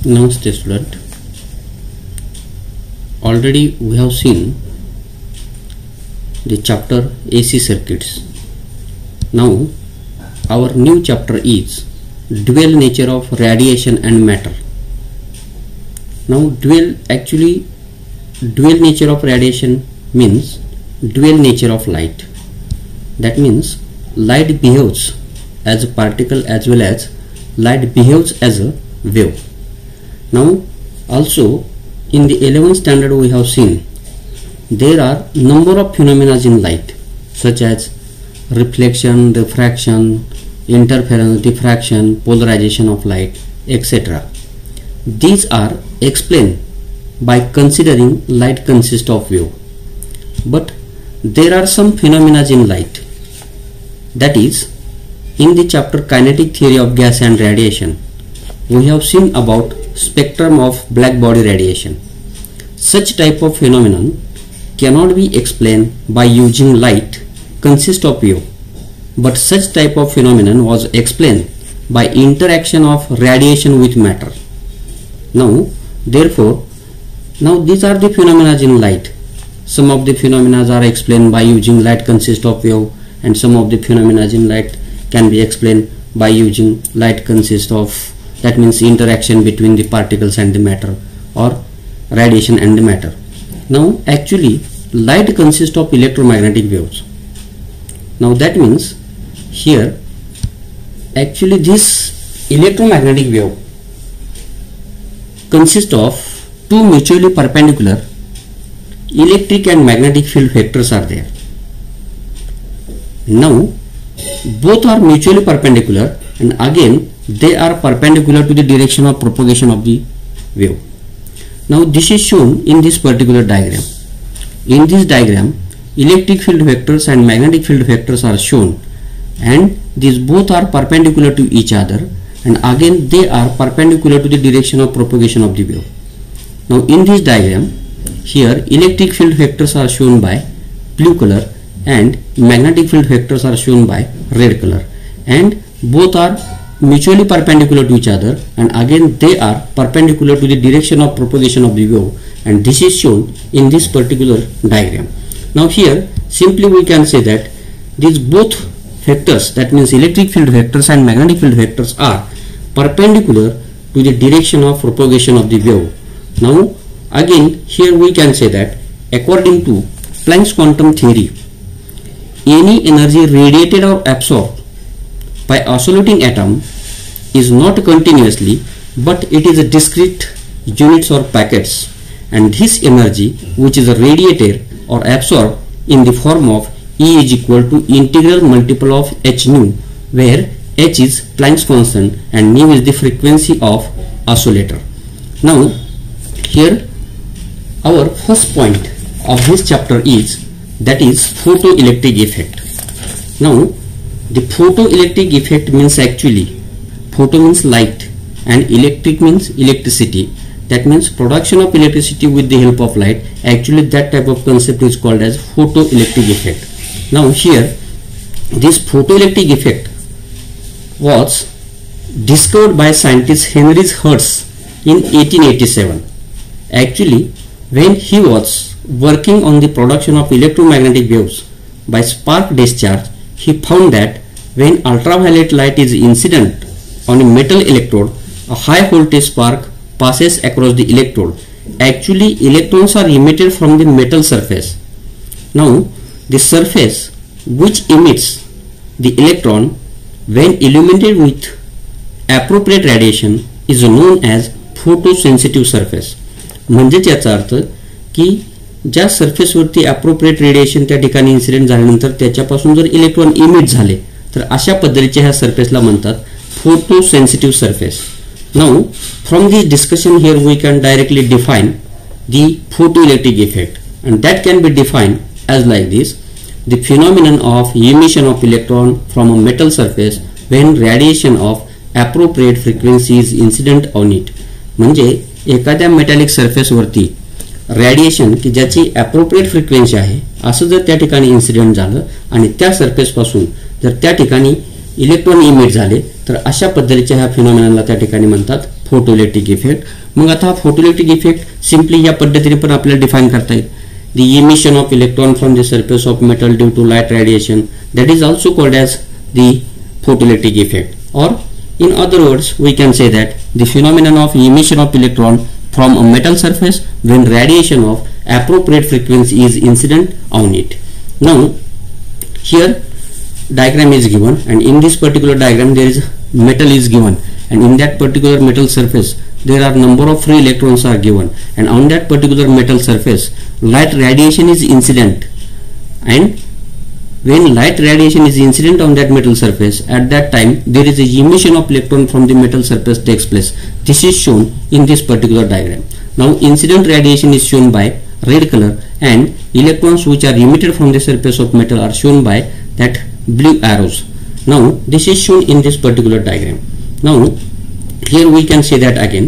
Namaste student. Already we have seen the chapter AC circuits. Now our new chapter is dual nature of radiation and matter. Now dual nature of radiation means dual nature of light. That means light behaves as a particle as well as light behaves as a wave. Now also in the 11th standard we have seen there are number of phenomena in light such as reflection, refraction, interference, diffraction, polarization of light, etc. These are explained by considering light consists of wave. But there are some phenomena in light, that is in the chapter kinetic theory of gas and radiation we have seen about spectrum of black body radiation. Such type of phenomenon cannot be explained by using light consist of wave, but such type of phenomenon was explained by interaction of radiation with matter. Now therefore these are the phenomena in light. Some of the phenomena are explained by using light consist of wave, and some of the phenomena in light can be explained by using light consist of, that means interaction between the particles and the matter, or radiation and the matter. Now actually light consists of electromagnetic waves. Now that means here actually this electromagnetic wave consists of two mutually perpendicular electric and magnetic field vectors are there. Now both are mutually perpendicular, and again they are perpendicular to the direction of propagation of the wave. Now this is shown in this particular diagram. In this diagram electric field vectors and magnetic field vectors are shown, and these both are perpendicular to each other, and again they are perpendicular to the direction of propagation of the wave. Now in this diagram here electric field vectors are shown by blue color and magnetic field vectors are shown by red color, and both are mutually perpendicular to each other, and again they are perpendicular to the direction of propagation of the wave, and this is shown in this particular diagram. Now here simply we can say that these both vectors, that means electric field vectors and magnetic field vectors, are perpendicular to the direction of propagation of the wave. Now again here we can say that according to Planck's quantum theory, any energy radiated or absorbed by oscillating atom is not continuously, but it is a discrete units or packets, and this energy which is radiated or absorbed in the form of E is equal to integral multiple of h nu, where h is Planck's constant and nu is the frequency of oscillator. Now here our first point of this chapter is, that is photoelectric effect. Now the photoelectric effect means, actually photo means light and electric means electricity, that means production of electricity with the help of light. Actually that type of concept is called as photoelectric effect. Now here this photoelectric effect was discovered by scientist Henry Hertz in 1887. Actually when he was working on the production of electromagnetic waves by spark discharge, he found that when ultraviolet light is incident on a metal electrode, a high voltage spark passes across the electrode. Actually electrons are emitted from the metal surface. Now the surface which emits the electron when illuminated with appropriate radiation is known as photosensitive surface. म्हणजेच याचा अर्थ की ज्या surface वरती appropriate radiation त्या ठिकाणी incident झाल्यानंतर त्याच्यापासून जर इलेक्ट्रॉन इमिट झाले तर अशा पद्धतीच्या ह्या सरफेसला म्हणतात photosensitive surface. Now from this discussion here we can directly define the photoelectric effect, and that can be defined as like this: the phenomenon of emission of electron from a metal surface when radiation of appropriate frequency is incident on it. म्हणजे एखाद्या metallic surface वरती radiation की ज्याची appropriate frequency आहे असं जर त्या ठिकाणी इन्सिडेंट झालं आणि त्या सरफेस पासून जर त्या ठिकाणी इलेक्ट्रॉन इमिट झाले तर अशा पद्धतीच्या ह्या फिनॉमिनाला त्या ठिकाणी म्हणतात फोटोइलेक्ट्रिक इफेक्ट. मग आता हा फोटोइलेक्ट्रिक इफेक्ट सिम्पली या पद्धतीने पण आपल्याला डिफाइन करता येईल. The emission of electron from the surface of metal due to light radiation, that is also called as the photoelectric effect. Or in other words, we can say that the phenomenon of emission of electron from a metal surface when radiation of appropriate frequency is incident on it. Now here diagram is given, and in this particular diagram there is metal is given, and in that particular metal surface there are number of free electrons are given, and on that particular metal surface light radiation is incident, and when light radiation is incident on that metal surface, at that time there is a emission of electron from the metal surface takes place. This is shown in this particular diagram. Now incident radiation is shown by red color, and electrons which are emitted from the surface of metal are shown by that blue arrows. Now this is shown in this particular diagram. Now here we can say that again,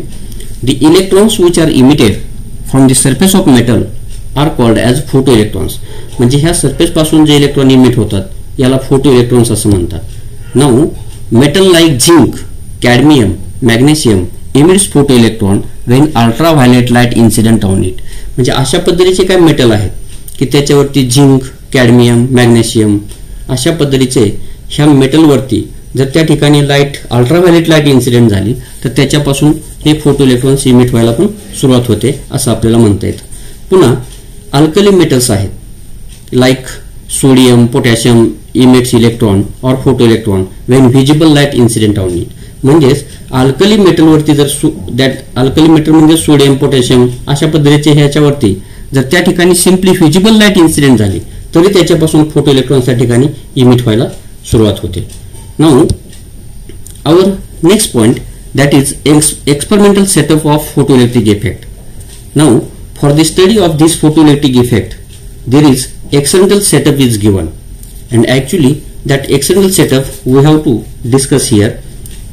the electrons which are emitted from the surface of metal are called as photoelectrons. म्हणजे ह्या surface पासून जे electron emit होतात याला photo electrons असं म्हणतात. Now metal like zinc, cadmium, magnesium emits photo electron when ultraviolet light incident on it. म्हणजे अशा पद्धतीचे काय मेटल आहेत की त्याच्यावरती झिंक, कॅडमियम, मॅग्नेशियम अशा पद्धतीचे ह्या मेटलवरती जर त्या ठिकाणी लाईट अल्ट्राव्हायोलेट लाईट इन्सिडेंट झाली तर त्याच्यापासून हे फोटो इलेक्ट्रॉन्स इमिट व्हायला पण सुरुवात होते असं आपल्याला म्हणता येतं. पुन्हा अल्कली मेटल्स आहेत like sodium, potassium emits electron और photo electron when visible light incident on it. म्हणजेच अल्कली मेटलवरती जर दॅट अल्कली मेटल म्हणजे सोडियम, पोटॅशियम अशा पद्धतीचे ह्याच्यावरती जर त्या ठिकाणी सिम्पली व्हिजिबल लाईट इन्सिडेंट झाली तरी त्याच्यापासून फोटो इलेक्ट्रॉन्स त्या ठिकाणी इमिट व्हायला सुरुवात होते. Now our next point, that is experimental setup of photoelectric effect. Now for the study of this photoelectric effect there is experimental setup is given, and actually that experimental setup we have to discuss here.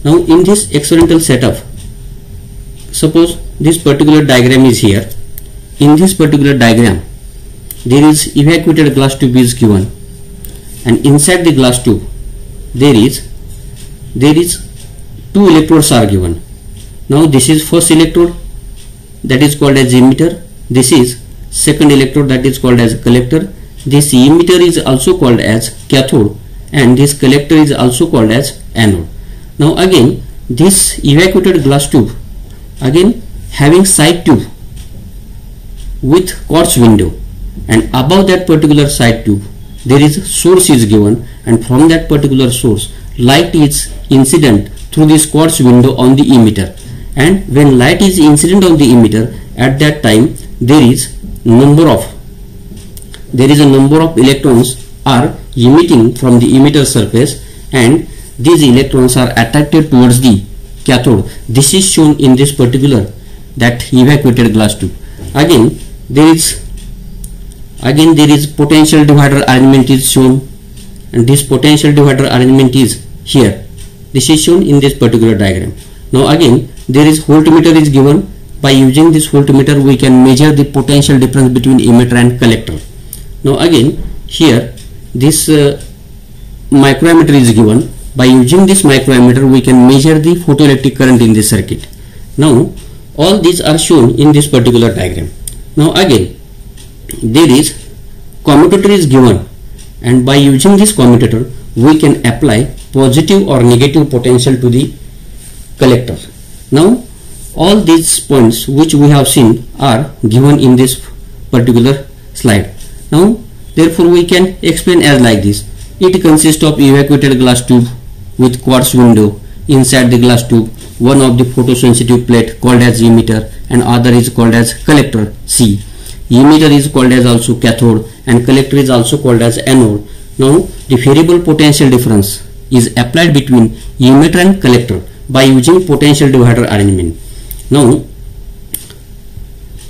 Now in this experimental setup, suppose this particular diagram is here. In this particular diagram there is evacuated glass tube is given, and inside the glass tube there is two electrodes are given. Now this is first electrode, that is called as emitter. This is second electrode, that is called as collector. This emitter is also called as cathode, and this collector is also called as anode. Now again this evacuated glass tube again having side tube with quartz window, and above that particular side tube there is source is given, and from that particular source light is incident through this quartz window on the emitter. And when light is incident on the emitter, at that time there is a number of electrons are emitting from the emitter surface, and these electrons are attracted towards the cathode. This is shown in this particular that evacuated glass tube. Again there is potential divider arrangement is shown, and this potential divider arrangement is here. This is shown in this particular diagram. Now again there is voltmeter is given. By using this voltmeter we can measure the potential difference between emitter and collector. Now again here this microammeter is given. By using this microammeter we can measure the photoelectric current in this circuit. Now all these are shown in this particular diagram. Now again there is commutator is given, and by using this commutator we can apply positive or negative potential to the collector. Now all these points which we have seen are given in this particular slide. Now therefore we can explain as like this. It consists of evacuated glass tube with quartz window. Inside the glass tube one of the photosensitive plate called as emitter, and other is called as collector C. Emitter is called as also cathode, and collector is also called as anode. Now the variable potential difference is applied between emitter and collector by using potential divider arrangement. Now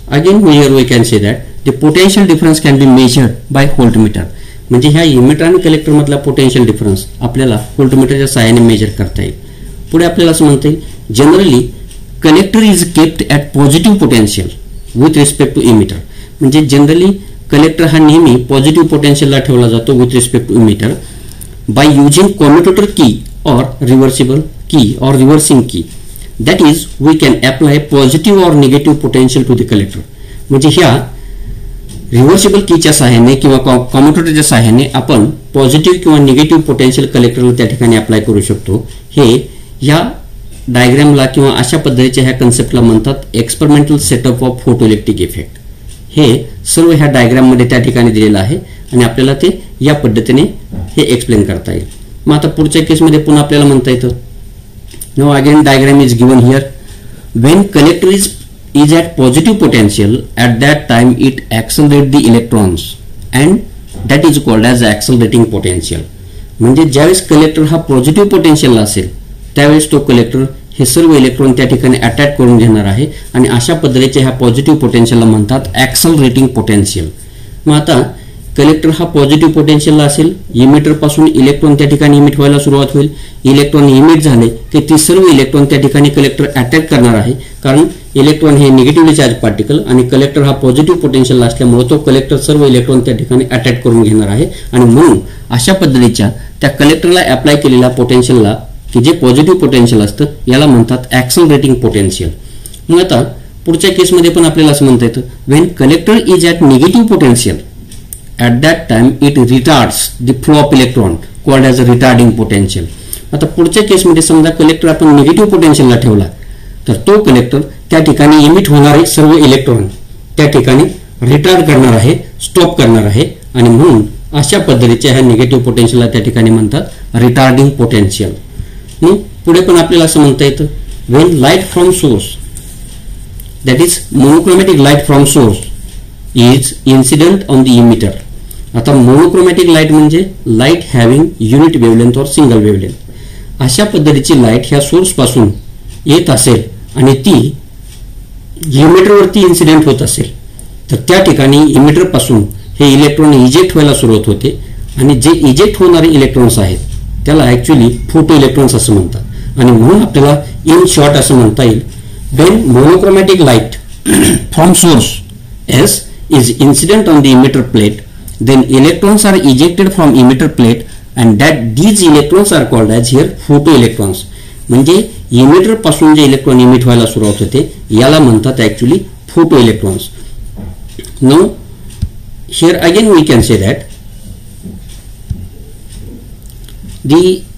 again here we can say that the potential difference can be measured by voltmeter. म्हणजे ह्या emitter आणि collector मधला potential difference आपल्याला व्होल्टमीटरच्या सहाय्याने major करता येईल. पुढे आपल्याला असं म्हणता येईल generally collector is kept at positive potential with respect to emitter. म्हणजे जनरली कलेक्टर हा नेहमी पॉझिटिव्ह पोटेन्शियलला ठेवला जातो with respect to emitter by using commutator की और रिव्हर्सिबल की और रिव्हर्सिंग की. That is we can apply positive or negative potential to the collector. म्हणजे ह्या रिव्हर्सिबल कीच्या सहाय्याने किंवा कॉम्युटेटरच्या सहाय्याने आपण पॉझिटिव्ह किंवा निगेटिव्ह पोटेन्शियल कलेक्टरला त्या ठिकाणी अप्लाय करू शकतो. हे या डायग्रामला किंवा अशा पद्धतीच्या ह्या कन्सेप्टला म्हणतात experimental setup of photoelectric effect. हे सर्व ह्या डायग्राममध्ये त्या ठिकाणी दिलेलं आहे आणि आपल्याला ते या पद्धतीने हे एक्सप्लेन करता येईल. मग आता पुढच्या केसमध्ये पुन्हा आपल्याला म्हणता येतं. Now again diagram is given here. When collector is at positive potential, at that time it accelerates the electrons and that is called as accelerating potential. म्हणजे ज्यावेळेस कलेक्टर हा पॉझिटिव्ह पोटेन्शियलला असेल त्यावेळेस तो कलेक्टर हे सर्व इलेक्ट्रॉन त्या ठिकाणी अटॅक करून घेणार आहे आणि अशा पद्धतीच्या ह्या पॉझिटिव्ह पोटेन्शियलला म्हणतात ॲक्सलरेटिंग पोटेन्शियल. मग आता कलेक्टर हा पॉझिटिव्ह पोटेन्शियलला असेल, इमिटर पासून इलेक्ट्रॉन त्या ठिकाणी इमिट व्हायला सुरुवात होईल. इलेक्ट्रॉन इमिट झाले की ती सर्व इलेक्ट्रॉन त्या ठिकाणी कलेक्टर अटॅक करणार आहे, कारण इलेक्ट्रॉन हे निगेटिव्हली चार्ज पार्टिकल आणि कलेक्टर हा पॉझिटिव्ह पोटेन्शियलला असल्यामुळे तो कलेक्टर सर्व इलेक्ट्रॉन त्या ठिकाणी अटॅक करून घेणार आहे आणि म्हणून अशा पद्धतीच्या त्या कलेक्टरला अप्लाय केलेल्या पोटेन्शियलला की जे पॉझिटिव्ह पोटेन्शियल असतं याला म्हणतात ॲक्सलरेटिंग पोटेन्शियल. मग आता पुढच्या केसमध्ये पण आपल्याला असं म्हणता येतं when collector is at negative potential at that time it retards the flow of electron called as a retarding potential. आता पुढच्या केसमध्ये समजा कलेक्टर आपण निगेटिव्ह पोटेन्शियलला ठेवला तर तो कलेक्टर त्या ठिकाणी इमिट होणारे सर्व इलेक्ट्रॉन त्या ठिकाणी रिटार्ड करणार आहे, स्टॉप करणार आहे आणि म्हणून अशा पद्धतीच्या ह्या निगेटिव्ह पोटेन्शियलला त्या ठिकाणी म्हणतात रिटार्डिंग पोटेन्शियल. मग पुढे पण आपल्याला असं म्हणता येतं when light from source that is monochromatic light from source is incident on the emitter. आता मोनोक्रोमॅटिक लाईट म्हणजे लाईट हॅव्हिंग युनिट वेवलेंथ और सिंगल वेवलेंथ. अशा पद्धतीची लाईट ह्या सोर्स पासून येत असेल आणि ती इमिटरवरती इन्सिडेंट होत असेल तर त्या ठिकाणी इमिटर पासून हे इलेक्ट्रॉन इजेक्ट व्हायला सुरुवात होते आणि जे इजेक्ट होणारे इलेक्ट्रॉन्स आहेत त्याला ऍक्च्युली फोटो इलेक्ट्रॉन्स असं म्हणतात आणि म्हणून आपल्याला इन शॉर्ट असं म्हणता येईल when monochromatic light from source S is incident on the emitter plate, then electrons are ejected from emitter plate and that these electrons are called as here photoelectrons. म्हणजे emitter पासून जे electron emit व्हायला सुरुवात होते याला म्हणतात actually photo electrons. Now here again we can say that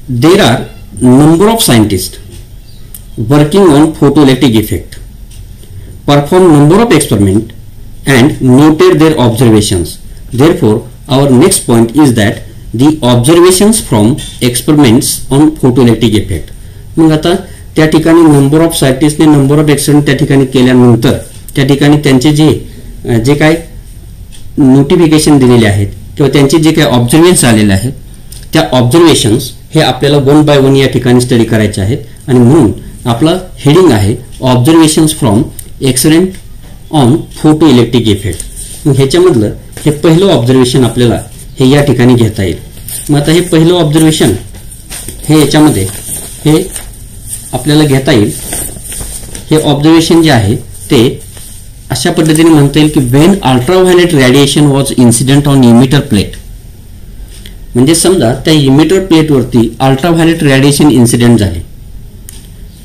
there are number of scientist working on photoelectric effect, perform number of experiment and noted their observations. Therefore, our next point is that the observations from experiments on photoelectric effect. मग आता त्या ठिकाणी number of सायंटिस्टने number of experiment त्या ठिकाणी केल्यानंतर त्या ठिकाणी त्यांचे जे काय नोटिफिकेशन दिलेले आहेत किंवा त्यांचे जे काही ऑब्झर्वेशन्स आलेले आहेत त्या ऑब्झर्वेशन्स हे आपल्याला वन बाय वन या ठिकाणी स्टडी करायचे आहेत आणि म्हणून आपला हेडिंग आहे observations from experiment on photo electric effect. मग ह्याच्यामधलं हे पहिलं ऑब्झर्वेशन आपल्याला हे या ठिकाणी घेता येईल. मग आता हे पहिलं ऑब्झर्वेशन हे याच्यामध्ये हे आपल्याला घेता येईल. हे ऑब्झर्वेशन जे आहे ते अशा पद्धतीने म्हणता येईल की when ultraviolet radiation was incident on emitter plate. म्हणजे समजा त्या इमिटर प्लेटवरती अल्ट्राव्हायोलेट रेडिएशन इन्सिडेंट झाले.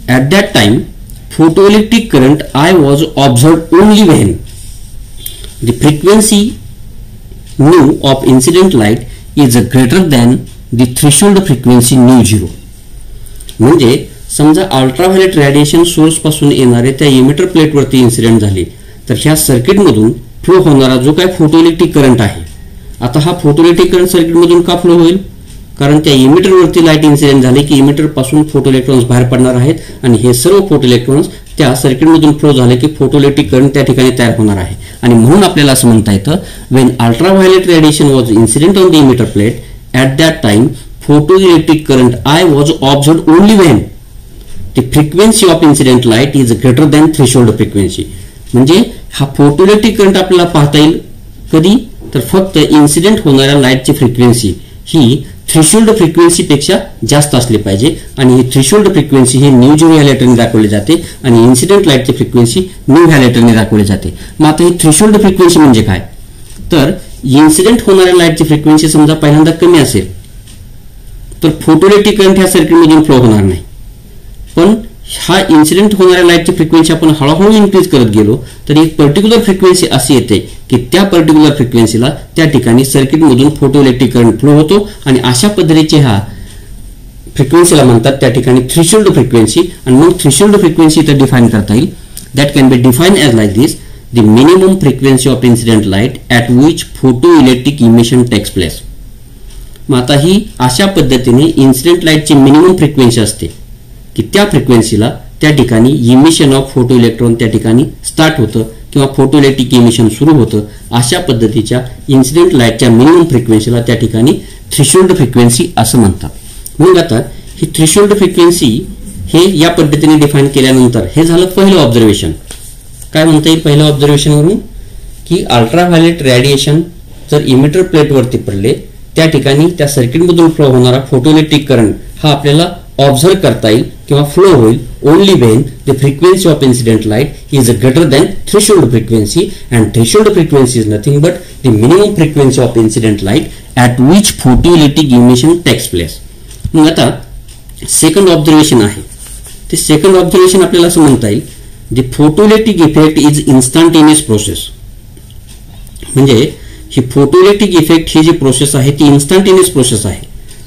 At that time photoelectric current I was observed only when the frequency nu of incident light is greater than the threshold frequency nu 0. म्हणजे समजा ultraviolet radiation source पासून येणारे त्या emitter प्लेटवरती incident झाले तर ह्या सर्किटमधून फ्लो होणारा जो काय फोटोइलेक्ट्रिक करंट आहे, आता हा फोटोइलेक्ट्रिक करंट सर्किटमधून का फ्लो होईल, कारण त्या इमिटरवरती लाईट इन्सिडेंट झाले की इमिटर पासून फोटो इलेक्ट्रॉन्स बाहेर पडणार आहेत आणि हे सर्व फोटो इलेक्ट्रॉन्स त्या सर्किटमधून फ्लो झाले की फोटोइलेक्ट्रिक करंट त्या ठिकाणी तयार होणार आहे आणि म्हणून आपल्याला असं म्हणता येतं when ultraviolet radiation was incident on the emitter plate at that time photoelectric current I was observed only when the frequency of incident light is greater than threshold frequency. म्हणजे हा फोटोइलेक्ट्रिक करंट आपल्याला पाहता येईल कधी, तर फक्त incident होणाऱ्या लाईटची फ्रिक्वेन्सी ही थ्रेशोल्ड फ्रिक्वेन्सीपेक्षा जास्त असली पाहिजे आणि ही थ्रेशोल्ड फ्रिक्वेन्सी ही न्यू 0 ह्या लेटरने दाखवली जाते आणि इन्सिडेंट लाईटची फ्रिक्वेन्सी न्यू ह्या लेटरने दाखवली जाते. मग आता ही थ्रेशोल्ड फ्रिक्वेन्सी म्हणजे काय, तर इन्सिडेंट होणाऱ्या लाईटची फ्रिक्वेन्सी समजा पहिल्यांदा कमी असेल तर फोटोइलेक्ट्रिक करंट ह्या सर्किटमधून फ्लो होणार नाही, पण हा इन्सिडेंट होणाऱ्या लाईटची फ्रिक्वेन्सी आपण हळूहळू इन्क्रीज करत गेलो तर एक पर्टिक्युलर फ्रिक्वेन्सी अशी येते की त्या पर्टिक्युलर फ्रिक्वेन्सीला त्या ठिकाणी सर्किटमधून फोटोइलेक्ट्रिक करंट फ्लो होतो आणि अशा पद्धतीचे हा फ्रिक्वेन्सीला म्हणतात त्या ठिकाणी थ्रेशोल्ड फ्रिक्वेन्सी. आणि मग थ्रेशोल्ड फ्रिक्वेन्सी इथे डिफाइन करता येईल. That can be define as like this: the minimum frequency of incident light at which photoelectric emission takes place. मग आता ही अशा पद्धतीने इन्सिडेंट लाईटची मिनिमम फ्रिक्वेन्सी असते की त्या फ्रिक्वेन्सीला त्या ठिकाणी इमिशन ऑफ फोटो इलेक्ट्रॉन त्या ठिकाणी स्टार्ट होतं किंवा फोटो इलेक्ट्रिक इमिशन सुरू होतं. अशा पद्धतीच्या इन्सिडेंट लाईटच्या मिनिमम फ्रिक्वेन्सीला त्या ठिकाणी थ्रेशोल्ड फ्रिक्वेन्सी असं म्हणतात. मग आता ही थ्रेशोल्ड फ्रिक्वेन्सी हे या पद्धतीने डिफाइन केल्यानंतर हे झालं पहिलं ऑब्झर्वेशन. काय म्हणता येईल पहिल्या ऑब्झर्वेशनवरून की अल्ट्राव्हायोलेट रेडिएशन जर इमिटर प्लेटवरती पडले त्या ठिकाणी त्या सर्किटमधून फ्लो होणारा फोटोइलेक्ट्रिक करंट हा आपल्याला ऑब्झर्व करता येईल किंवा फ्लो होईल only when the frequency of incident light is greater than threshold frequency and threshold frequency is nothing but the minimum frequency of incident light at which photoelectric emission takes place. मग आता second observation आहे ते second observation आपल्याला असं म्हणता येईल: the photoelectric effect is instantaneous process. म्हणजे ही फोटोइलेक्ट्रिक इफेक्ट ही जी प्रोसेस आहे ती इन्स्टंटेनियस प्रोसेस आहे.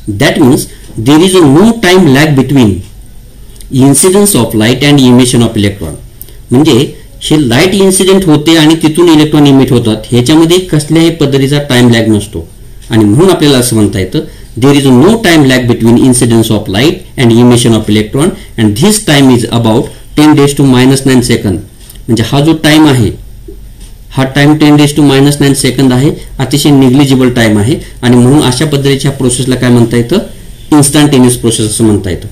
That means there is a no time lag between incidence of light and emission of electron. म्हणजे हे लाईट इन्सिडेंट होते आणि तिथून इलेक्ट्रॉन इमिट होतात ह्याच्यामध्ये कसल्याही पद्धतीचा टाइम लॅग नसतो. आणि म्हणून आपल्याला असं म्हणता येतं there is no time lag between incidence of light and emission of electron and this time is about 10⁻⁹ second. म्हणजे हा जो टाइम आहे हा टाइम 10⁻⁹ सेकंद आहे. अतिशय निग्लिजिबल टाइम आहे आणि म्हणून अशा पद्धतीच्या प्रोसेसला काय म्हणता येतं इन्स्टंटेनियस प्रोसेस असं म्हणता येतं.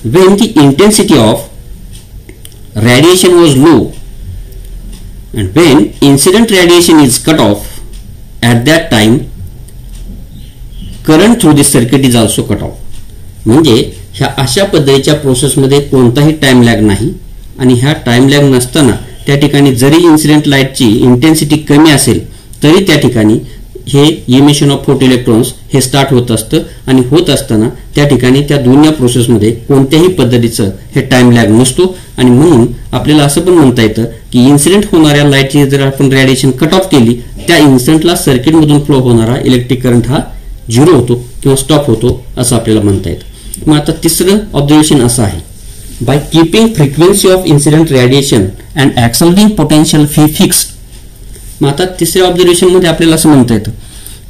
Wien the intensity of radiation was low and Wien incident radiation is cut off at that time current through this circuit is also cut off. म्हणजे ह्या अशा पद्धतीच्या प्रोसेसमध्ये कोणताही टाइम लॅग नाही आणि ह्या टाइम लॅग नसताना त्या ठिकाणी जरी इन्सिडेंट लाईटची इंटेन्सिटी कमी असेल तरी त्या ठिकाणी हे इमिशन ऑफ फोटो इलेक्ट्रॉन्स हे स्टार्ट होत असतं आणि होत असताना त्या ठिकाणी त्या दोन्ही प्रोसेसमध्ये कोणत्याही पद्धतीचं हे टाइम लॅग नसतो. आणि म्हणून आपल्याला असं पण म्हणता येतं की इन्सिडेंट होणाऱ्या लाईटची जर आपण रेडिएशन कट ऑफ केली त्या इन्स्टंटला सर्किटमधून फ्लो होणारा इलेक्ट्रिक करंट हा झिरो होतो किंवा स्टॉप होतो असं आपल्याला म्हणता येतं. मग आता तिसरं ऑब्झर्वेशन असं आहे: by keeping frequency of incident radiation and accelerating potential fixed. मग आता तिसऱ्या ऑब्झर्वेशन मध्ये आपल्याला असं म्हणता येतं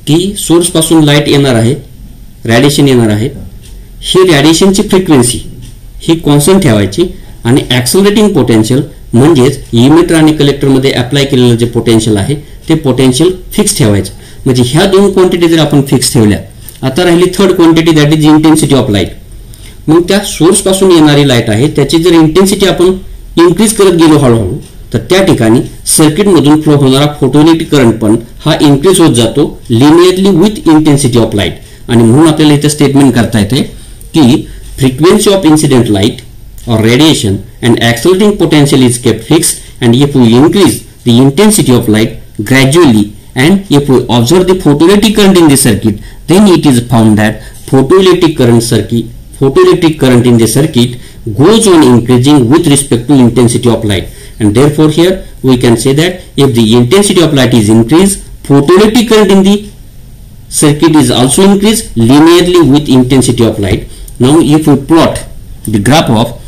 की सोर्स पासून लाईट येणार आहे रेडिएशन येणार आहे ही रेडिएशनची फ्रिक्वेन्सी ही कॉन्स्टंट ठेवायची आणि ॲक्सेलरेटिंग पोटेन्शियल म्हणजेच इमिटर आणि कलेक्टरमध्ये अप्लाय केलेलं जे पोटेन्शियल आहे ते पोटेन्शियल फिक्स ठेवायचं. म्हणजे ह्या दोन क्वांटिटी जर आपण फिक्स ठेवल्या आता राहिली third quantity that is intensity of light. मग त्या सोर्स पासून येणारी लाईट आहे त्याची जर इंटेन्सिटी आपण इन्क्रीज करत गेलो हळूहळू तर त्या ठिकाणी सर्किटमधून फ्लो होणारा फोटोइलेक्ट्रिक करंट पण हा इन्क्रीज होत जातो linearly with intensity of light. आणि म्हणून आपल्याला इथे स्टेटमेंट करता येते की frequency of incident light or radiation and accelerating potential is kept fixed and if we increase the intensity of light gradually and if we observe the photoelectric current in the circuit then it is found that photoelectric current in the circuit goes on increasing with respect to intensity of light and therefore here we can say that if the intensity of light is increased photoelectric current in the circuit is also increased linearly with intensity of light. Now if we plot the graph of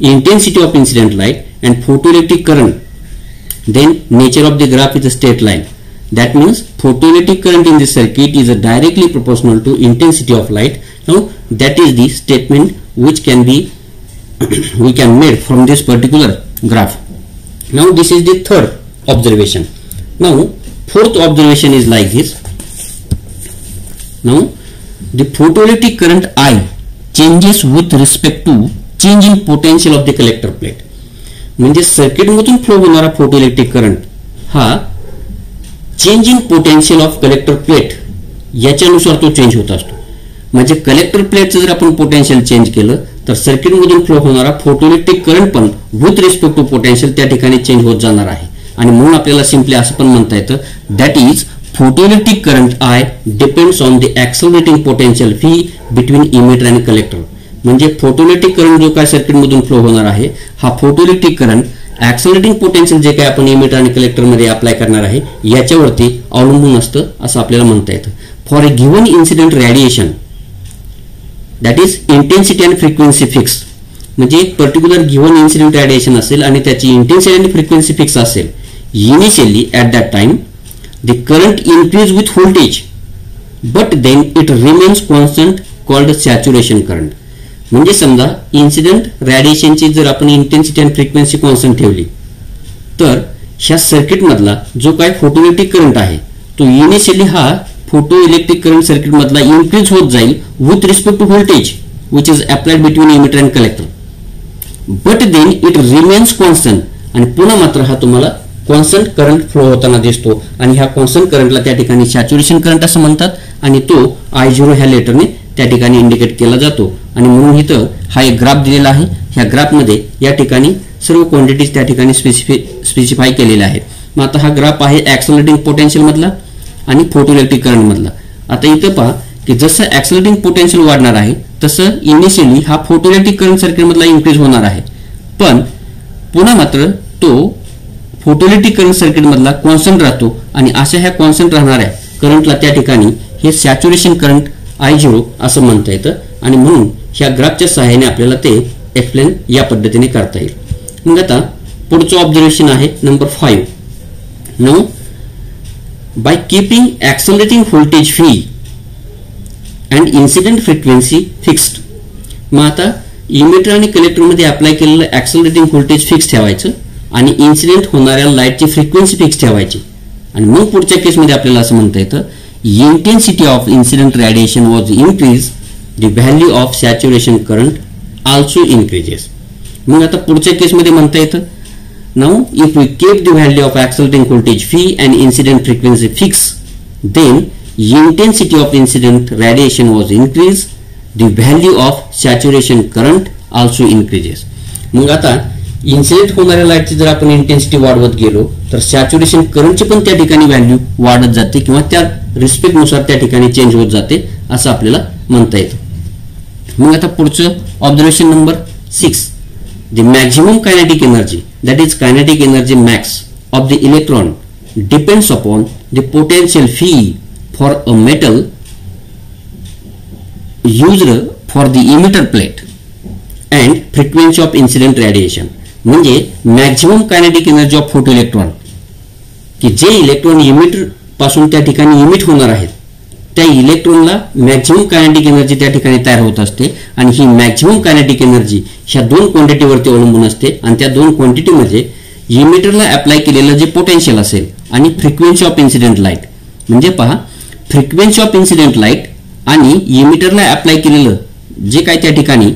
intensity of incident light and photoelectric current then nature of the graph is a straight line. That means photoelectric current in the circuit is directly proportional to intensity of light. Now that is the statement which can be we can made from this particular graph. Now this is the third observation. Now fourth observation is like this. Now the photoelectric current I changes with respect to change in potential of the collector plate. म्हणजे सर्किटमधून flow होणारा photoelectric current हा change in potential of collector plate याच्यानुसार तो change होत असतो. म्हणजे collector प्लेटचं जर आपण पोटेन्शियल चेंज केलं तर सर्किटमधून फ्लो होणारा फोटोइलेक्ट्रिक करंट पण विथ रिस्पेक्ट टू पोटेन्शियल त्या ठिकाणी चेंज होत जाणार आहे. आणि म्हणून आपल्याला सिम्पली असं पण म्हणता येतं that is photoelectric current I depends on the accelerating potential phi between emitter आणि कलेक्टर. म्हणजे फोटोइलेक्ट्रिक करंट जो काय सर्किटमधून फ्लो होणार आहे हा फोटोइलेक्ट्रिक करंट ऍक्सलरेटिंग पोटेन्शियल जे काय आपण इमिटर आणि कलेक्टरमध्ये अप्लाय करणार आहे याच्यावरती अवलंबून असतं असं आपल्याला म्हणता येतं. For a given incident radiation that is intensity and frequency fix, म्हणजे एक पर्टिक्युलर गिव्हन इन्सिडेंट रेडिएशन असेल आणि त्याची इंटेन्सिटी आणि फ्रिक्वेन्सी फिक्स असेल. Initially at that time the current increase with voltage but then it remains constant called saturation current. म्हणजे समजा incident रेडिएशनची जर आपण इंटेन्सिटी आणि फ्रिक्वेन्सी कॉन्स्टंट ठेवली तर ह्या सर्किटमधला जो काय फोटोइलेक्ट्रिक करंट आहे तो इनिशियली हा फोटो इलेक्ट्रिक करंट सर्किटमधला इन्क्रीज होत जाईल with respect to voltage which is applied between emitter and collector, but then it remains constant, आणि पुन्हा मात्र हा तुम्हाला कॉन्स्टंट करंट फ्लो होताना दिसतो. आणि ह्या कॉन्स्टंट करंटला त्या ठिकाणी सॅच्युरेशन करंट असं म्हणतात आणि तो I0 ह्या लेटरने त्या ठिकाणी इंडिकेट केला जातो. आणि म्हणून इथं हा एक ग्राफ दिलेला आहे. ह्या ग्राफमध्ये या ठिकाणी सर्व क्वांटिटीज त्या ठिकाणी स्पेसिफाय केलेल्या आहेत. मग आता हा ग्राफ आहे ऍक्सलरेटिंग पोटेन्शियल मधला आणि फोटोइलेक्ट्रिक करंट मधला. आता इथं पहा की जसं ऍक्सलरेटिंग पोटेन्शियल वाढणार आहे तसं इनिशियली हा फोटोइलेक्ट्रिक करंट सर्किट मधला इन्क्रीज होणार आहे, पण पुन्हा मात्र तो फोटोइलेक्ट्रिक करंट सर्किट मधला कॉन्स्टंट राहतो आणि अशा ह्या कॉन्स्टंट राहणाऱ्या करंटला त्या ठिकाणी हे सॅच्युरेशन करंट I0 असं म्हणता येतं. आणि म्हणून ह्या ग्राफच्या सहाय्याने आपल्याला ते एक्सप्लेन या पद्धतीने करता येईल. मग आता पुढचं ऑब्झर्वेशन आहे number 5. Now by keeping accelerating voltage phi and incident frequency fixed. मग आता इमिटर आणि कलेक्टरमध्ये अप्लाय केलेलं ऍक्सलरेटिंग व्होल्टेज फिक्स ठेवायचं आणि इन्सिडेंट होणाऱ्या लाईटची फ्रिक्वेन्सी फिक्स ठेवायची. आणि मग पुढच्या केसमध्ये आपल्याला असं म्हणता येतं intensity of incident radiation was increased, the value of saturation current also increases. मग आता पुढच्या केसमध्ये म्हणता येतं now if we keep the value of accelerating voltage phi and incident frequency fixed, then intensity of incident radiation was increased, the value of saturation current also increases. मग आता incident होणाऱ्या लाईटची जर आपण इंटेन्सिटी वाढवत गेलो तर सॅच्युरेशन करंटची पण त्या ठिकाणी व्हॅल्यू वाढत जाते किंवा त्या रिस्पेक्ट नुसार त्या ठिकाणी चेंज होत जाते असं आपल्याला म्हणता येतं. मग आता पुढचं observation number 6. The maximum kinetic energy that is kinetic energy max of the electron depends upon the potential phi for a metal used for the emitter plate and frequency of incident radiation. म्हणजे maximum kinetic energy of photo electron की जे electron emitter पासून त्या ठिकाणी emit होणार आहेत त्या इलेक्ट्रॉनला maximum kinetic energy त्या ठिकाणी तयार होत असते. आणि ही मॅक्झिमम कायनेटिक एनर्जी ह्या दोन क्वांटिटीवरती अवलंबून असते आणि त्या दोन क्वांटिटीमध्ये इमिटरला अप्लाय केलेलं जे पोटेन्शियल असेल आणि फ्रिक्वेन्सी ऑफ इन्सिडेंट लाईट. म्हणजे पहा फ्रिक्वेन्सी ऑफ इन्सिडेंट लाईट आणि इमिटरला अप्लाय केलेलं जे काय त्या ठिकाणी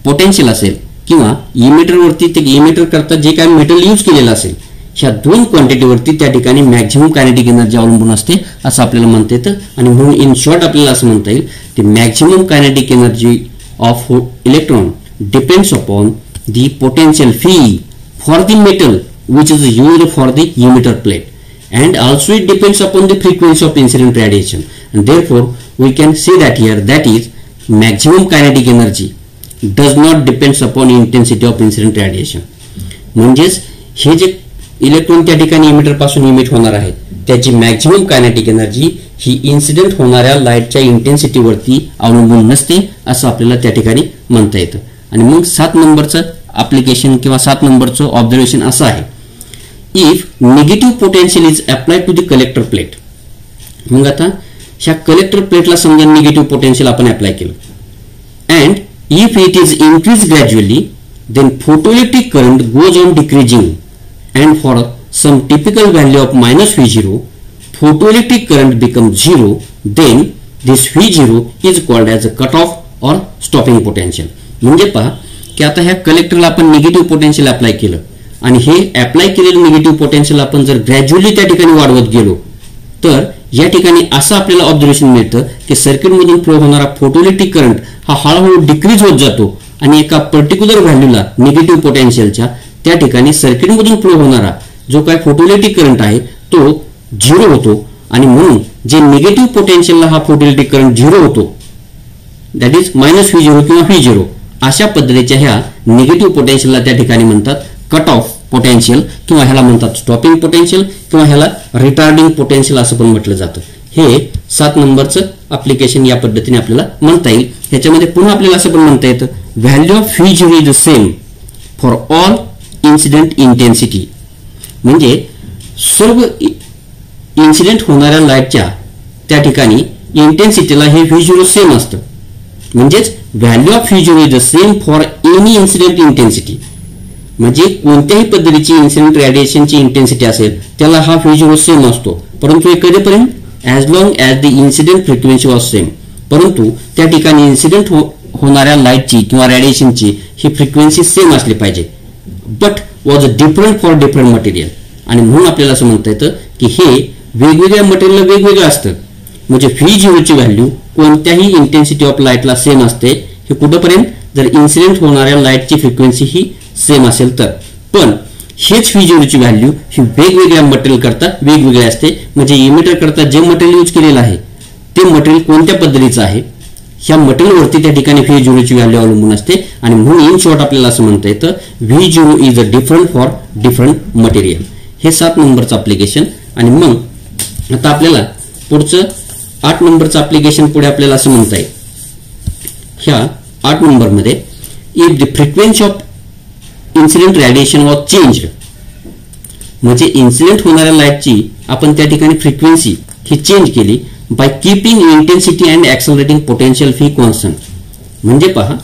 पोटेन्शियल असेल किंवा इमिटरवरती ते इमिटर करता जे काय मेटल यूज केलेलं असेल ह्या दोन क्वांटिटीवरती त्या ठिकाणी मॅक्झिमम कायनेटिक एनर्जी अवलंबून असते असं आपल्याला म्हणता येतं. आणि म्हणून इन शॉर्ट आपल्याला असं म्हणता येईल की maximum kinetic energy of electron depends upon the potential phi for the metal which is used for the emitter plate and also it depends upon the frequency of incident radiation. And therefore we can see that here that is maximum kinetic energy does not depends upon intensity of incident radiation. म्हणजेच हे जे electron त्या ठिकाणी emitter पासून emit होणार आहे त्याची maximum kinetic energy ही incident होणाऱ्या लाईटच्या इंटेन्सिटीवरती अवलंबून नसते असं आपल्याला त्या ठिकाणी म्हणता येतं. आणि मग 7 नंबरचं ऍप्लिकेशन किंवा 7 नंबरचं ऑब्झर्वेशन असं आहे if negative potential is applied to the collector plate. मग आता ह्या कलेक्टर प्लेटला समजा निगेटिव्ह पोटेन्शियल आपण अप्लाय केलं अँड if it is increased gradually then photoelectric current goes on decreasing and for some typical value of minus V0 photoelectric current becomes 0, then this V0 is called as a cutoff or stopping potential. म्हणजे पहा की आता ह्या कलेक्टरला आपण negative potential apply केलं आणि हे apply केलेलं निगेटिव्ह पोटेन्शियल आपण जर ग्रॅज्युअली त्या ठिकाणी वाढवत गेलो तर या ठिकाणी असं आपल्याला ऑब्झर्वेशन मिळतं की सर्किटमधून फ्लो होणारा फोटोइलेक्ट्रिक करंट हा हळूहळू डिक्रीज होत जातो आणि एका पर्टिक्युलर व्हॅल्यूला निगेटिव्ह पोटेन्शियलच्या त्या ठिकाणी सर्किटमधून फ्लो होणारा जो काय फोटोइलेक्ट्रिक करंट आहे तो 0 होतो. आणि म्हणून जे निगेटिव्ह पोटेन्शियलला हा फोटोइलेक्ट्रिक करंट 0 होतो दॅट इज -V0 किंवा V0 अशा पद्धतीच्या ह्या निगेटिव्ह पोटेन्शियलला त्या ठिकाणी म्हणतात कट ऑफ पोटेन्शियल किंवा ह्याला म्हणतात स्टॉपिंग पोटेन्शियल किंवा ह्याला रिटार्डिंग पोटेन्शियल असं पण म्हटलं जातं. हे 7 नंबरचं ऍप्लिकेशन या पद्धतीने आपल्याला म्हणता येईल. ह्याच्यामध्ये पुन्हा आपल्याला असं पण म्हणता येतं value of V0 is the same for all incident intensity. म्हणजे सर्व इन्सिडेंट होणाऱ्या लाईटच्या त्या ठिकाणी इंटेन्सिटीला हे V0 सेम असतं. म्हणजेच value of V0 is the same for any incident intensity. म्हणजे कोणत्याही पद्धतीची इन्सिडेंट रेडिएशनची इंटेन्सिटी असेल त्याला हा V0 सेम असतो. परंतु हे कधीपर्यंत as long as the incident frequency was same. परंतु त्या ठिकाणी इन्सिडेंट होणाऱ्या लाईटची किंवा रेडिएशनची ही फ्रिक्वेन्सी सेम असली पाहिजे. But was different for different material. आणि म्हणून आपल्याला असं म्हणता येतं की हे वेगवेगळ्या मटेरियलला वेगवेगळं असतं. म्हणजे V0 ची व्हॅल्यू कोणत्याही इंटेन्सिटी ऑफ लाईटला सेम असते. हे कुठंपर्यंत जर इन्सिडेंट होणाऱ्या लाईटची फ्रिक्वेन्सी ही सेम असेल तर. पण हेच V0 ची व्हॅल्यू ही वेगवेगळ्या मटेरियल करता वेगवेगळी असते. म्हणजे इमिटर करता जे मटेरियल यूज केलेलं आहे ते मटेरियल कोणत्या पद्धतीचं आहे ह्या मटेरियलवरती त्या ठिकाणी V0 ची व्हॅल्यू अवलंबून असते. आणि म्हणून इन शॉर्ट आपल्याला असं म्हणता येतं V0 is a different for different material. हे 7 नंबरचं ऍप्लिकेशन. आणि मग आता आपल्याला पुढचं 8 नंबरचं ऍप्लिकेशन पुढे आपल्याला असं म्हणता येईल. ह्या 8 नंबरमध्ये if the frequency of incident radiation was change. म्हणजे इन्सिडेंट होणाऱ्या लाईटची आपण त्या ठिकाणी फ्रिक्वेन्सी ही चेंज केली by keeping intensity and accelerating potential phi constant. म्हणजे पहा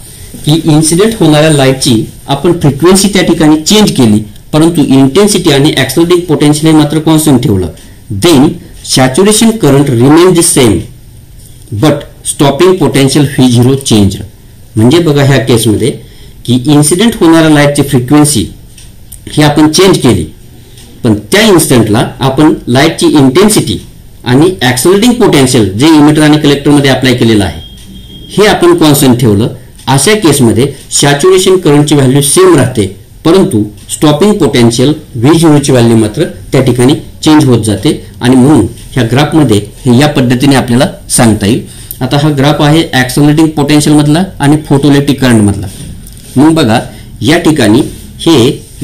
की इन्सिडेंट होणाऱ्या लाईटची आपण फ्रिक्वेन्सी त्या ठिकाणी चेंज केली परंतु इंटेन्सिटी आणि ऍक्सलरेटिंग पोटेन्शियल हे मात्र कॉन्स्टंट ठेवलं. Then saturation current remain the same but stopping potential V0 change. म्हणजे बघा ह्या केसमध्ये की इन्सिडेंट होणाऱ्या लाईटची फ्रिक्वेन्सी ही आपण चेंज केली पण त्या इन्स्टंटला आपण लाईटची इंटेन्सिटी आणि ऍक्सलरेटिंग पोटेन्शियल जे इमिटर आणि कलेक्टरमध्ये अप्लाय केलेलं आहे हे आपण कॉन्स्टंट ठेवलं. अशा केसमध्ये सॅच्युरेशन करंटची व्हॅल्यू सेम राहते परंतु स्टॉपिंग पोटेन्शियल V0 ची व्हॅल्यू मात्र त्या ठिकाणी चेंज होत जाते. आणि म्हणून ह्या ग्राफमध्ये हे या पद्धतीने आपल्याला सांगता येईल. आता हा ग्राफ आहे ऍक्सलरेटिंग पोटेन्शियल मधला आणि फोटोइलेक्ट्रिक करंट मधला. मग बघा या ठिकाणी हे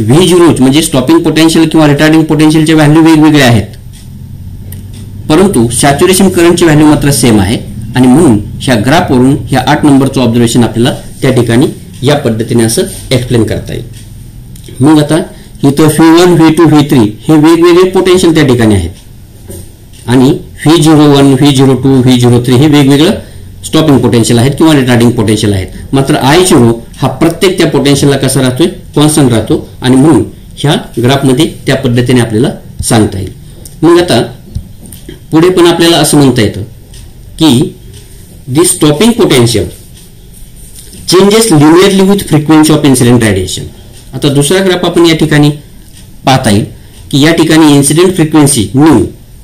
V0 म्हणजे स्टॉपिंग पोटेन्शियल किंवा रिटार्डिंग पोटेन्शियलचे व्हॅल्यू वेगवेगळे आहेत परंतु सॅच्युरेशन करंटची व्हॅल्यू मात्र सेम आहे. आणि म्हणून ह्या ग्राफवरून ह्या 8 नंबरचं ऑब्झर्वेशन आपल्याला त्या ठिकाणी या पद्धतीने असं एक्सप्लेन करता येईल. मग आता इथं V1, V2, V3 हे वेगवेगळे पोटेन्शियल त्या ठिकाणी आहेत आणि V01, V02, V03 हे वेगवेगळं स्टॉपिंग पोटेन्शियल आहेत किंवा रिटार्डिंग पोटेन्शियल आहेत. मात्र I0 हा प्रत्येक त्या पोटेन्शियलला कसा राहतोय कॉन्स्टंट राहतो. आणि म्हणून ह्या ग्राफमध्ये त्या पद्धतीने आपल्याला सांगता येईल. मग आता पुढे पण आपल्याला असं म्हणता येतं की the stopping potential changes linearly with frequency of incident radiation. आता दुसरा ग्राफ आपण या ठिकाणी पाहता येईल की या ठिकाणी इन्सिडेंट फ्रिक्वेन्सी न्यू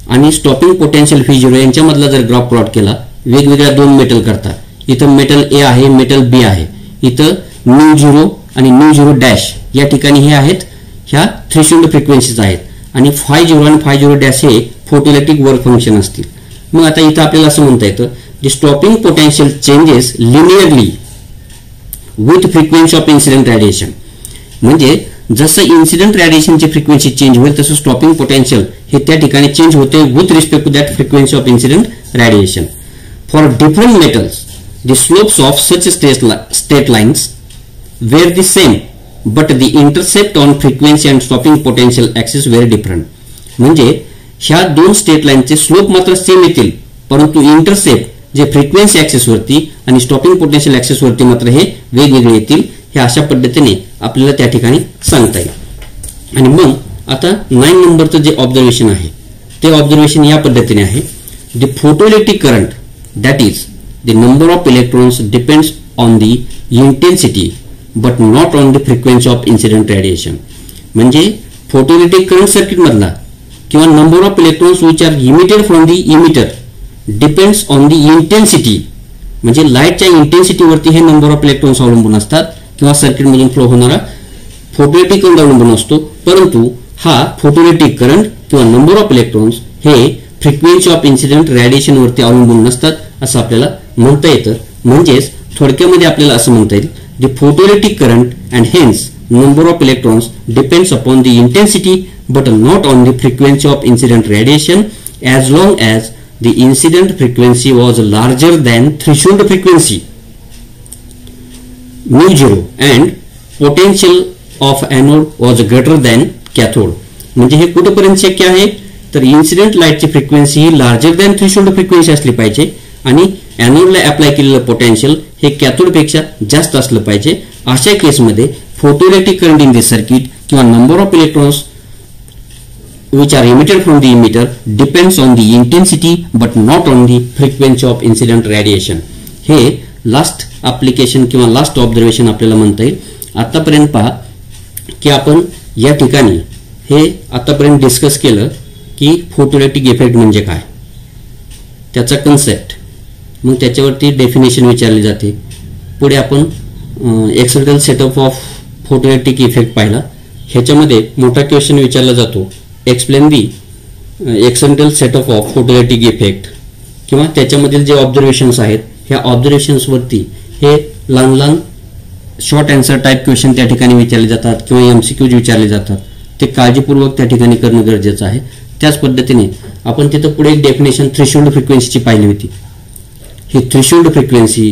आणि स्टॉपिंग पोटेन्शियल V0 यांच्यामधला जर ग्राफ प्लॉट केला वेगवेगळ्या 2 मेटल करता. इथं मेटल A आहे मेटल B आहे. इथं μ0 आणि μ0 डॅश या ठिकाणी हे आहेत ह्या थ्रेशोल्ड फ्रिक्वेन्सीज आहेत आणि φ0 आणि φ0 डॅश हे फोटोइलेक्ट्रिक वर्क फंक्शन असतील. मग आता इथं आपल्याला असं म्हणता येतं की stopping potential changes linearly with frequency of incident radiation. म्हणजे जसं इन्सिडेंट रेडिएशनची फ्रिक्वेन्सी चेंज होईल तसं स्टॉपिंग पोटेन्शियल हे त्या ठिकाणी चेंज होते with respect to that frequency of incident radiation. For different metals the slopes of such straight lines were the same but the intercept on frequency and stopping potential axis were different. म्हणजे ह्या 2 straight लाईनचे slope मात्र same येतील परंतु intercept जे frequency axis वरती आणि stopping potential axis वरती मात्र हे वेगवेगळे येतील. हे अशा पद्धतीने आपल्याला त्या ठिकाणी सांगता येईल. आणि मग आता 9 नंबरचं जे ऑब्झर्वेशन आहे ते ऑब्झर्वेशन या पद्धतीने आहे. The photoelectric current that is the number of electrons depends on the intensity but not on the frequency of incident radiation. म्हणजे फोटोइलेक्ट्रिक करंट सर्किट मधला किंवा number of electrons which are emitted from the emitter depends on the intensity. म्हणजे लाईटच्या इंटेन्सिटीवरती हे number of electrons अवलंबून असतात किंवा सर्किटमधून फ्लो होणारा फोटोइलेक्ट्रिक करंट अवलंबून असतो. परंतु हा फोटोइलेक्ट्रिक करंट किंवा नंबर ऑफ इलेक्ट्रॉन्स हे फ्रिक्वेन्सी ऑफ इन्सिडेंट रेडिएशनवरती अवलंबून नसतात असं आपल्याला म्हणता येतं. म्हणजेच थोडक्यामध्ये आपल्याला असं म्हणता येईल the photoelectric current and hence number of electrons depends upon the intensity but not on the frequency of incident radiation as long as the incident frequency was larger than threshold frequency mu 0 and potential of anode was greater than cathode. म्हणजे हे कुठपर्यंत शक्य आहे तर incident लाईटची frequency ही larger than threshold frequency असली पाहिजे आणि एनोडला अप्लाय केलेलं पोटेन्शियल हे कॅथोडपेक्षा जास्त असलं पाहिजे. अशा केसमध्ये photoelectric current in this circuit किंवा number of electrons which are emitted from the emitter depends on the intensity but not on the frequency of incident radiation. हे लास्ट ॲप्लिकेशन किंवा लास्ट ऑब्झर्वेशन आपल्याला म्हणता येईल. आतापर्यंत पहा की आपण या ठिकाणी हे आतापर्यंत डिस्कस केलं की फोटोइलेक्ट्रिक इफेक्ट म्हणजे काय, त्याचा कन्सेप्ट, मग त्याच्यावरती डेफिनेशन विचारली जाते. पुढे आपण external setup of photoelectric effect पाहिला. ह्याच्यामध्ये मोठा क्वेश्चन विचारला जातो, explain the external setup of photoelectric effect, किंवा त्याच्यामधील जे ऑब्झर्वेशन्स आहेत ह्या ऑब्झर्वेशन्सवरती हे लहान लहान शॉर्ट आन्सर टाईप क्वेश्चन त्या ठिकाणी विचारले जातात किंवा एमसीक्यूज विचारले जातात. ते काळजीपूर्वक त्या ठिकाणी करणं गरजेचं आहे. त्याच पद्धतीने आपण तिथं पुढे एक डेफिनेशन थ्रेशोल्ड फ्रिक्वेन्सीची पाहिली होती. ही थ्रेशोल्ड फ्रिक्वेन्सी,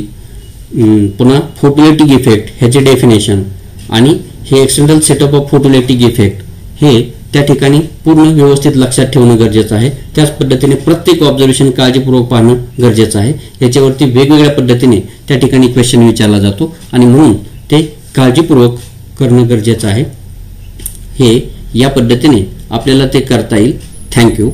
पुन्हा फोटोइलेक्ट्रिक इफेक्ट ह्याचे डेफिनेशन आणि हे external setup of photoelectric effect हे त्या ठिकाणी पूर्ण व्यवस्थित लक्षात ठेवणं गरजेचं आहे. त्याच पद्धतीने प्रत्येक ऑब्झर्वेशन काळजीपूर्वक पाहणं गरजेचं आहे. याच्यावरती वेगवेगळ्या पद्धतीने त्या ठिकाणी क्वेश्चन विचारला जातो आणि म्हणून ते काळजीपूर्वक करणं गरजेचं आहे. हे या पद्धतीने आपल्याला ते करता येईल. थँक्यू.